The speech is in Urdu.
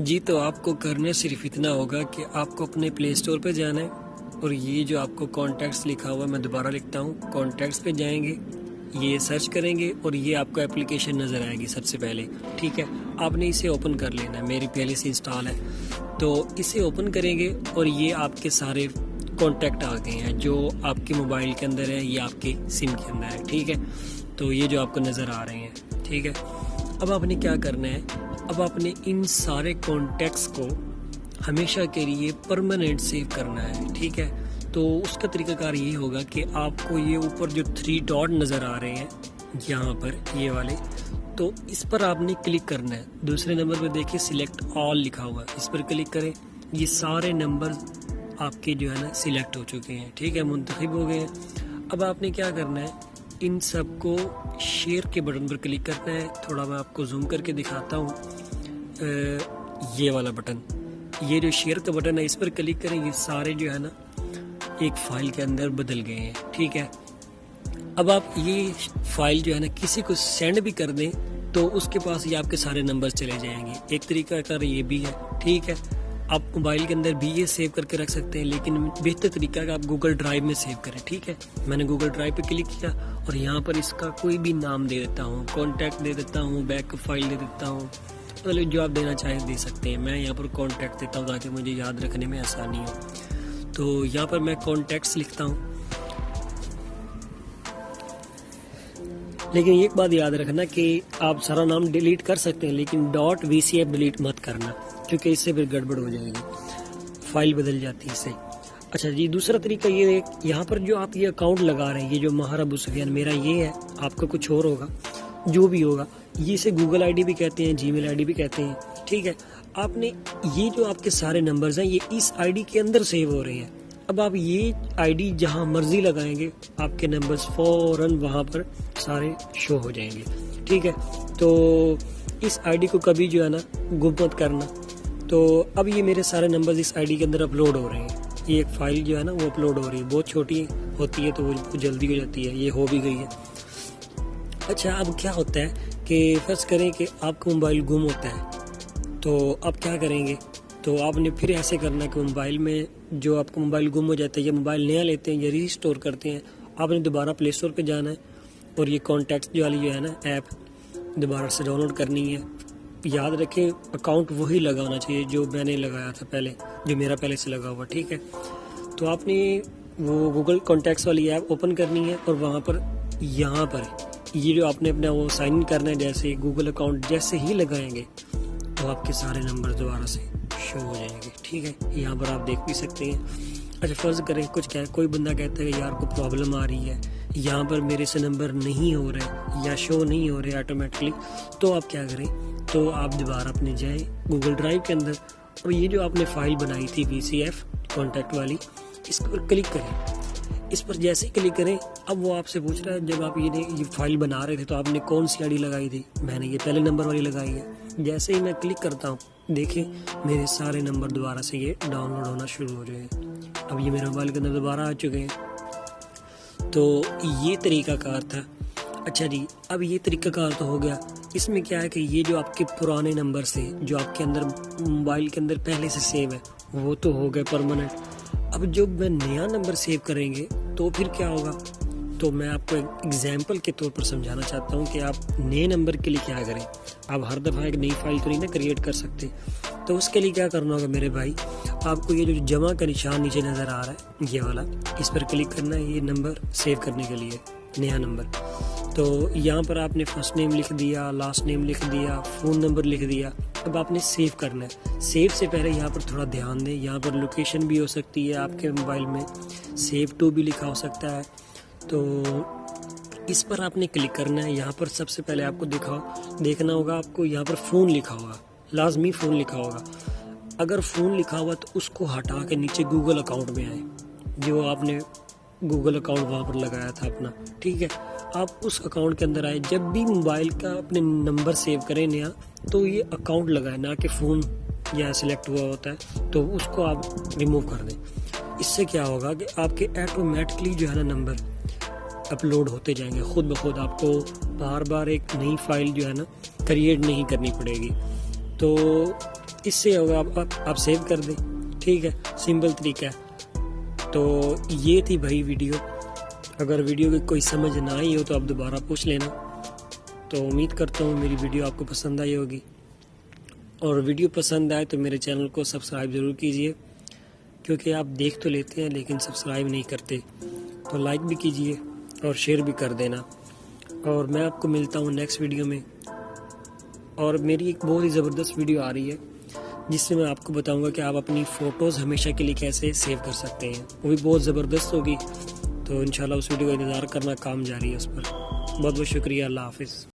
جی تو آپ کو کرنا صرف اتنا ہوگا کہ آپ کو اپنے پلے اسٹور پہ جانا ہے اور یہ جو آپ کو کانٹیکٹس لکھا ہوا ہے میں دوبارہ لکھتا ہوں، کانٹیکٹس پہ جائیں گے، یہ سرچ کریں گے اور یہ آپ کو اپلیکیشن نظر آئے گی سب سے پہلے. ٹھیک ہے، آپ نے اسے اوپن کر لینا ہے، میری پہلے سے انسٹال ہے تو اسے اوپن کریں گے اور یہ آپ کے سارے کانٹیکٹ آ گئے ہیں جو آپ کے موبائل کے اندر ہے، یہ آپ کے سم کے اندر ہے. ٹھیک ہے، تو یہ جو آپ کو نظر آ رہے ہیں. ٹھیک ہے، اب آپ نے کیا کرنا ہے، اب آپ نے ان سارے کانٹیکٹس کو ہمیشہ کے لیے پرماننٹ سیو کرنا ہے. ٹھیک ہے، تو اس کا طریقہ کار یہ ہوگا کہ آپ کو یہ اوپر جو 3 ڈاٹ نظر آ رہے ہیں یہاں پر یہ والے، تو اس پر آپ نے کلک کرنا ہے. دوسرے نمبر پہ دیکھیں سلیکٹ آل لکھا ہوا ہے، اس پر کلک کریں. یہ سارے نمبر آپ کے جو ہے نا سلیکٹ ہو چکے ہیں. ٹھیک ہے، منتخب ہو گئے ہیں. اب آپ نے کیا کرنا ہے، ان سب کو شیئر کے بٹن پر کلک کرنا ہے. تھوڑا میں آپ کو زوم کر کے دکھاتا ہوں. یہ والا بٹن، یہ جو شیئر کا بٹن ہے اس پر کلک کریں. یہ سارے جو ہے نا ایک فائل کے اندر بدل گئے ہیں. ٹھیک ہے، اب آپ یہ فائل جو ہے نا کسی کو سینڈ بھی کر دیں تو اس کے پاس یہ آپ کے سارے نمبر چلے جائیں گے. ایک طریقہ کار یہ بھی ہے. ٹھیک ہے، آپ موبائل کے اندر بھی یہ سیو کر کے رکھ سکتے ہیں، لیکن بہتر طریقہ ہے آپ گوگل ڈرائیو میں سیو کریں. ٹھیک ہے، میں نے گوگل ڈرائیو پہ کلک کیا اور یہاں پر اس کا کوئی بھی نام دے دیتا ہوں، کانٹیکٹ دے دیتا ہوں، بیک اپ فائل دے دیتا ہوں، مطلب جو آپ دینا چاہیں دے سکتے ہیں. میں یہاں پر کانٹیکٹ دیتا ہوں تاکہ مجھے یاد رکھنے میں آسانی ہو. تو یہاں پر میں کانٹیکٹس لکھتا ہوں. لیکن ایک بات یاد رکھنا کہ آپ سارا نام ڈیلیٹ کر سکتے ہیں لیکن .vcf ڈیلیٹ مت کرنا، کیونکہ اس سے پھر گڑبڑ ہو جائے گی، فائل بدل جاتی ہے اس سے. اچھا جی، دوسرا طریقہ یہ ہے، یہاں پر جو آپ یہ اکاؤنٹ لگا رہے ہیں، یہ جو ماہر ابو سفیان میرا یہ ہے، آپ کا کچھ اور ہوگا، جو بھی ہوگا، یہ اسے گوگل آئی ڈی بھی کہتے ہیں، جی میل آئی ڈی بھی کہتے ہیں. ٹھیک ہے، آپ نے یہ جو آپ کے سارے نمبرز ہیں یہ اس آئی ڈی کے اندر سیو ہو رہے ہیں. اب آپ یہ آئی ڈی جہاں مرضی لگائیں گے آپ کے نمبرز فوراً وہاں پر سارے شو ہو جائیں گے. ٹھیک ہے، تو اس آئی ڈی کو کبھی جو ہے نا گم مت کرنا. تو اب یہ میرے سارے نمبرز اس آئی ڈی کے اندر اپلوڈ ہو رہے ہیں. یہ ایک فائل جو ہے نا وہ اپلوڈ ہو رہی ہے، بہت چھوٹی ہوتی ہے تو وہ جلدی ہو جاتی ہے، یہ ہو بھی گئی ہے. اچھا، اب کیا ہوتا ہے کہ فرض کریں کہ آپ کا موبائل گم ہوتا ہے تو آپ کیا کریں گے، تو آپ نے پھر ایسے کرنا کہ موبائل میں جو آپ کا موبائل گم ہو جاتا ہے یا موبائل نیا لیتے ہیں یا ریسٹور کرتے ہیں، آپ نے دوبارہ پلے اسٹور پہ جانا ہے اور یہ کانٹیکٹس جو والی جو ہے نا ایپ دوبارہ سے ڈاؤن لوڈ کرنی ہے. یاد رکھیں اکاؤنٹ وہی لگانا چاہیے جو میں نے لگایا تھا پہلے، جو میرا پہلے سے لگا ہوا. ٹھیک ہے، تو آپ نے وہ گوگل کانٹیکٹس والی ایپ اوپن کرنی ہے اور وہاں پر یہاں پر یہ جو آپ نے اپنا وہ سائن ان کرنا ہے، جیسے گوگل اکاؤنٹ جیسے ہی لگائیں گے تو آپ کے سارے نمبر دوبارہ سے شو ہو جائیں گے. ٹھیک ہے، یہاں پر آپ دیکھ بھی سکتے ہیں. اچھا، فرض کریں کوئی بندہ کہتا ہے کہ یار کو پرابلم آ رہی ہے، یہاں پر میرے سے نمبر نہیں ہو رہے یا شو نہیں ہو رہے آٹومیٹکلی، تو آپ کیا کریں، تو آپ دوبارہ اپنے جائیں گوگل ڈرائیو کے اندر اور یہ جو آپ نے فائل بنائی تھی VCF کانٹیکٹ والی، اس پر کلک کریں. اس پر جیسے ہی کلک کریں، اب وہ آپ سے پوچھ رہا ہے جب آپ یہ فائل بنا رہے تھے تو آپ نے کون سی آئی ڈی لگائی تھی، میں نے یہ پہلے نمبر والی لگائی ہے. جیسے ہی میں کلک کرتا ہوں دیکھیں میرے سارے نمبر دوبارہ سے یہ ڈاؤن لوڈ ہونا شروع ہو جائے. اب یہ میرے موبائل کے اندر دوبارہ آ چکے ہیں. تو یہ طریقہ کار تھا. اچھا جی، اب یہ طریقہ کار تو ہو گیا. اس میں کیا ہے کہ یہ جو آپ کے پرانے نمبر سے جو آپ کے اندر موبائل کے اندر پہلے سے سیو ہے وہ تو ہو گئے پرماننٹ. اب جب میں نیا نمبر سیو کریں گے تو پھر کیا ہوگا، تو میں آپ کو ایک ایگزامپل کے طور پر سمجھانا چاہتا ہوں کہ آپ نئے نمبر کے لیے کیا کریں. آپ ہر دفعہ ایک نئی فائل تو نہیں نا کریٹ کر سکتے، تو اس کے لیے کیا کرنا ہوگا میرے بھائی، آپ کو یہ جو جمع کا نشان نیچے نظر آ رہا ہے یہ والا، اس پر کلک کرنا ہے یہ نمبر سیو کرنے کے لیے، نیا نمبر. تو یہاں پر آپ نے فرسٹ نیم لکھ دیا، لاسٹ نیم لکھ دیا، فون نمبر لکھ دیا. اب آپ نے سیو کرنا ہے. سیو سے پہلے یہاں پر تھوڑا دھیان دیں، یہاں پر لوکیشن بھی ہو سکتی ہے آپ کے موبائل میں، سیو ٹو بھی لکھا ہو سکتا ہے. تو اس پر آپ نے کلک کرنا ہے. یہاں پر سب سے پہلے آپ کو دیکھنا ہوگا، آپ کو یہاں پر فون لکھا ہوگا، لازمی فون لکھا ہوگا. اگر فون لکھا ہوا تو اس کو ہٹا کے نیچے گوگل اکاؤنٹ میں آئے، جو آپ نے گوگل اکاؤنٹ وہاں پر لگایا تھا اپنا. ٹھیک ہے، آپ اس اکاؤنٹ کے اندر آئے. جب بھی موبائل کا اپنے نمبر سیو کریں نیا تو یہ اکاؤنٹ لگائیں، نہ کہ فون یا سلیکٹ ہوا ہوتا ہے تو اس کو آپ ریموو کر دیں. اس سے کیا ہوگا کہ آپ کے آٹومیٹکلی جو ہے نا نمبر اپلوڈ ہوتے جائیں گے خود بخود. آپ کو بار بار ایک نئی فائل جو ہے نا کریٹ نہیں کرنی پڑے گی. تو اس سے ہوگا آپ سیو کر دیں. ٹھیک ہے, سمپل طریقہ ہے. تو یہ تھی بھائی ویڈیو. اگر ویڈیو کی کوئی سمجھ نہ آئی ہو تو آپ دوبارہ پوچھ لینا. تو امید کرتا ہوں میری ویڈیو آپ کو پسند آئی ہوگی, اور ویڈیو پسند آئے تو میرے چینل کو سبسکرائب ضرور کیجئے, کیونکہ آپ دیکھ تو لیتے ہیں لیکن سبسکرائب نہیں کرتے. تو لائک بھی کیجئے اور شیئر بھی کر دینا. اور میں آپ کو ملتا ہوں نیکسٹ ویڈیو میں. اور میری ایک بہت ہی زبردست ویڈیو آ رہی ہے جس سے میں آپ کو بتاؤں گا کہ آپ اپنی فوٹوز ہمیشہ کے لیے کیسے سیو کر سکتے ہیں. وہ بھی بہت زبردست ہوگی. تو انشاءاللہ اس ویڈیو کا انتظار کرنا, کام جاری ہے اس پر. بہت بہت شکریہ. اللہ حافظ.